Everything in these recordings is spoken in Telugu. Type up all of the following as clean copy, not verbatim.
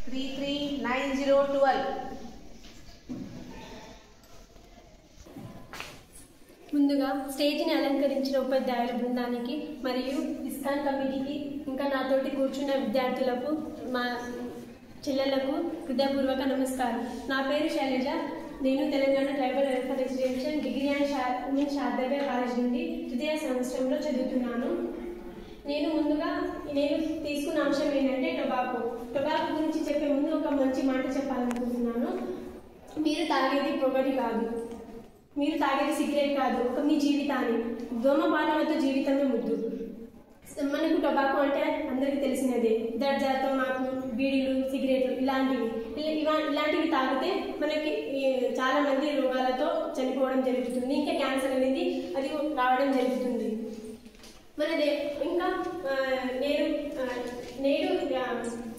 339012. ముందుగా స్టేజ్ని అలంకరించిన ఉపాధ్యాయుల బృందానికి మరియు ఇస్కాన్ కమిటీకి ఇంకా నాతోటి కూర్చున్న విద్యార్థులకు మా చెల్లెలకు హృదయపూర్వక నమస్కారం. నా పేరు శైలజ. నేను Telangana tribal welfare residential degree and women Sharadamba college నుండి తృతీయ సంవత్సరంలో చదువుతున్నాను. నేను తీసుకున్న అంశం ఏంటంటే టొబాకో గురించి చెప్పే ముందు ఒక మంచి మాట చెప్పాలనుకుంటున్నాను. మీరు తాగేది పొగడి కాదు, మీరు తాగేది సిగరెట్ కాదు, ఒక మీ జీవితాన్ని. ధూమపానంతో జీవితమే ముద్దు. మనకు టొబాకో అంటే అందరికీ తెలిసినదే. దర్జాతో మాకు బీడీలు, సిగరెట్లు ఇలాంటివి తాగితే మనకి చాలా మంది రోగాలతో చనిపోవడం జరుగుతుంది. ఇంకా క్యాన్సర్ అనేది అది రావడం జరుగుతుంది. ఇంకా నేడు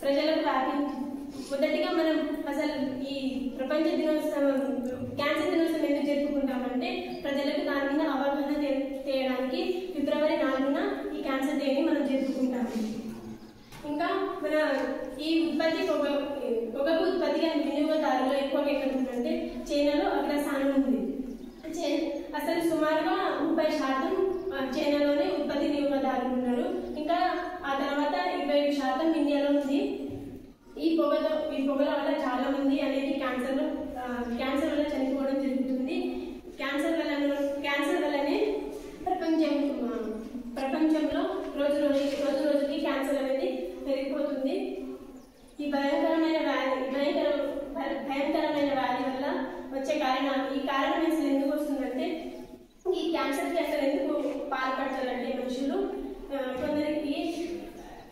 ప్రజలకు మొదటిగా మనం అసలు ఈ ప్రపంచ దినోత్సవం క్యాన్సర్ దినోత్సవం ఎందుకు జరుపుకుంటామంటే ప్రజలకు దాని మీద అవగాహన చేయడానికి ఫిబ్రవరి 4న ఈ క్యాన్సర్ డేని మనం జరుపుకుంటాము. ఇంకా మన ఈ పొగకు ఉత్పత్తిగా వినియోగదారులు ఎక్కువగా ఎక్కడ ఉందంటే చైనాలో అగ్రస్థానం ఉంది. అసలు సుమారుగా 30% చైనాలోనే ఉత్పత్తి వినియోగదారులు ఉన్నారు. ఇంకా ఆ తర్వాత 25% ఇండియాలో ఉంది. ఈ పొగల వల్ల చాలా మంది అనేది క్యాన్సర్ వల్ల చనిపోవడం జరుగుతుంది. క్యాన్సర్ వల్లనే ప్రపంచంలో రోజు రోజుకి క్యాన్సర్ అనేది పెరిగిపోతుంది. ఈ భయంకరమైన వ్యాధి వల్ల వచ్చే ఈ కారణం అసలు ఎందుకు వస్తుందంటే ఈ క్యాన్సర్కి అసలు ఎందుకు పాల్పడతారంటే మనుషులు కొందరికి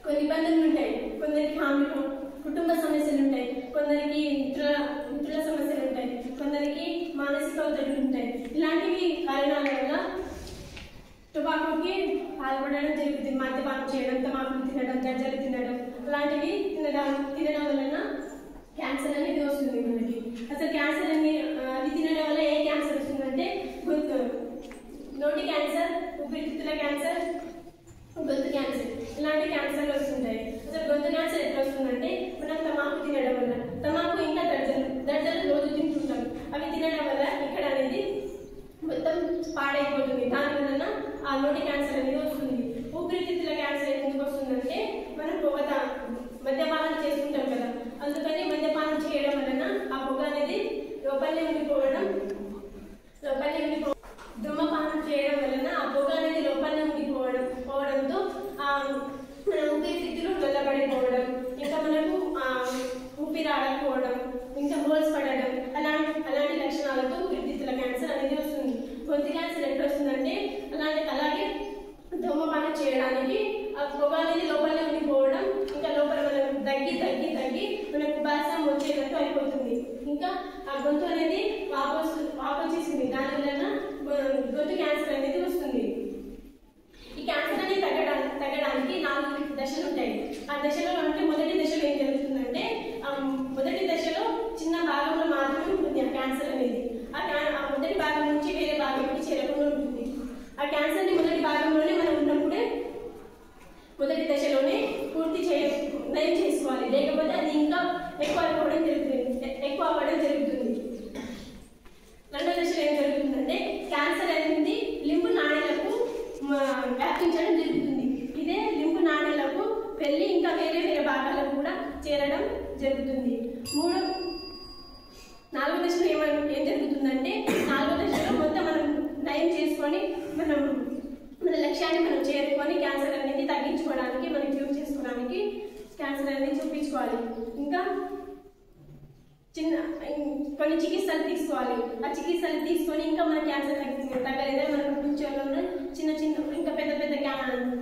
కొన్ని ఇబ్బందులు ఉంటాయి, కొందరికి కుటుంబ సమస్యలు ఉంటాయి, కొందరికి మిత్రుల సమస్యలు ఉంటాయి, కొందరికి మానసిక ఒత్తిడులు ఉంటాయి. ఇలాంటివి కారణాల వల్ల టొబాకోకి పాల్పడడం జరుగుతుంది. మద్యపానం చేయడం, తమాకులు తినడం, గజ్జలు తినడం అలాంటివి తినడం వలన క్యాన్సర్ అనేది వస్తుంది మనకి. అసలు క్యాన్సర్ అవి తినడం వల్ల ఏ క్యాన్సర్ వస్తుందంటే నోటి క్యాన్సర్, ఊపిరితిత్తుల క్యాన్సర్, గొంతు క్యాన్సర్ ఇలాంటి క్యాన్సర్లు వస్తుంటాయి. అసలు గొంతు క్యాన్సర్ ఎట్లా వస్తుందంటే మనం తమాకు తినడం వల్ల, తమాకు ఇంకా దర్జలు రోజు తింటుంటాం, అవి తినడం వల్ల ఇక్కడ అనేది మొత్తం పాడైపోతుంది. దాని వలన ఆ నోటి క్యాన్సర్ అనేది వస్తుంది. ఊపిరితిత్తుల క్యాన్సర్ ఎందుకు వస్తుందంటే మనం మద్యపానం చేస్తుంటాం కదా, అందుకని మద్యపానం చేయడం వలన ఆ పొగ అనేది లోపలే ఉండిపోవడం, ధూమపానం చేయడం వలన ఆ పొగ అనేది లోపలనే ఉండిపోవడంతో మన ఊపిరితిత్తులు నల్లబడిపోవడం, ఇంకా మనకు ఊపిరి ఆడకపోవడం, ఇంకా హోల్స్ పడడం అలాంటి లక్షణాలతో ఊపిరితిత్తుల క్యాన్సర్ అనేది వస్తుంది. గొంతు క్యాన్సర్ ఎట్లా వస్తుందంటే అలాగే ధూమపానం చేయడానికి ఆ పొగ అనేది లోపలనే ఉండిపోవడం, ఇంకా లోపల మనం తగ్గి మనకు ఉపాసం వచ్చేటట్టు అయిపోతుంది. ఇంకా ఆ గొంతు అనేది వాపొచ్చేసింది. దాని వలన గొంతు క్యాన్సర్ అనేది వస్తుంది. ఈ క్యాన్సర్ అనేది తగ్గడానికి 4 దశలు ఉంటాయి. ఆ దశలో అంటే మొదటి దశలో ఏం జరుగుతుందంటే మొదటి దశలో చిన్న భాగంలో మాత్రమే ఉంటుంది ఆ క్యాన్సర్ అనేది. ఆ మొదటి భాగం నుంచి వేరే భాగంకి చేరకుండా ఉంటుంది. ఆ క్యాన్సర్ని మొదటి భాగంలోనే మనం ఉన్నప్పుడే మొదటి దశలోనే నయం చేసుకోవాలి, లేకపోతే అది ఇంకా ఎక్కువ అవ్వడం జరుగుతుంది. రెండో దశలో ఏం జరుగుతుందంటే క్యాన్సర్ అనేది లింఫ్ నాళాలకు వ్యాపించడం జరుగుతుంది. ఇదే లింఫ్ నాళాలకు వెళ్ళి ఇంకా వేరే భాగాలకు కూడా చేరడం జరుగుతుంది. నాలుగో దశలో ఏం జరుగుతుందంటే నాలుగో దశలో మొత్తం మనం నయం చేసుకొని మన లక్ష్యాన్ని మనం చేరుకొని క్యాన్సర్ అనేది తగ్గించుకోవడానికి, మనం క్యూర్ చేసుకోవడానికి క్యాన్సర్ అనేది చూపించుకోవాలి. ఇంకా కొన్ని చికిత్సలు తీసుకోవాలి. ఆ చికిత్సలు తీసుకొని ఇంకా మన క్యాన్సర్ తగ్గలేదా మన ప్రపంచంలో ఉన్న చిన్న ఇంకా పెద్ద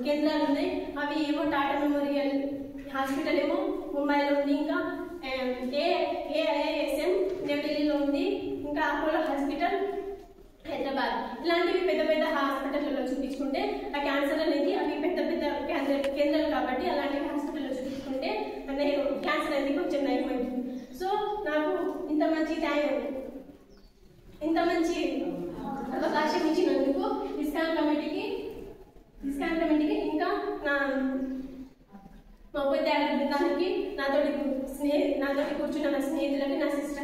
కేంద్రాలు ఉన్నాయి. అవి ఏమో టాటా మెమోరియల్ హాస్పిటల్ ఏమో ముంబైలో ఉంది, ఇంకా AIISM న్యూఢిల్లీలో ఉంది, ఇంకా అపోలో హాస్పిటల్ హైదరాబాద్. ఇలాంటివి పెద్ద హాస్పిటల్లో చూపించుకుంటే ఆ క్యాన్సర్ అనేది అవి పెద్ద కేంద్రాలు కాబట్టి అలాంటి హాస్పిటల్లో చూపించుకుంటే క్యాన్సర్ అనేది కొంచెం నయమవుతుంది. సో నాకు ఇంత మంచి అవకాశం ఇచ్చినందుకు ఇస్కాన్ కమిటీకి ఇంకా మా ఉపాధ్యాయుల బృందానికి నాతో ముందర కూర్చున్న నా స్నేహితులకి, నా సిస్టర్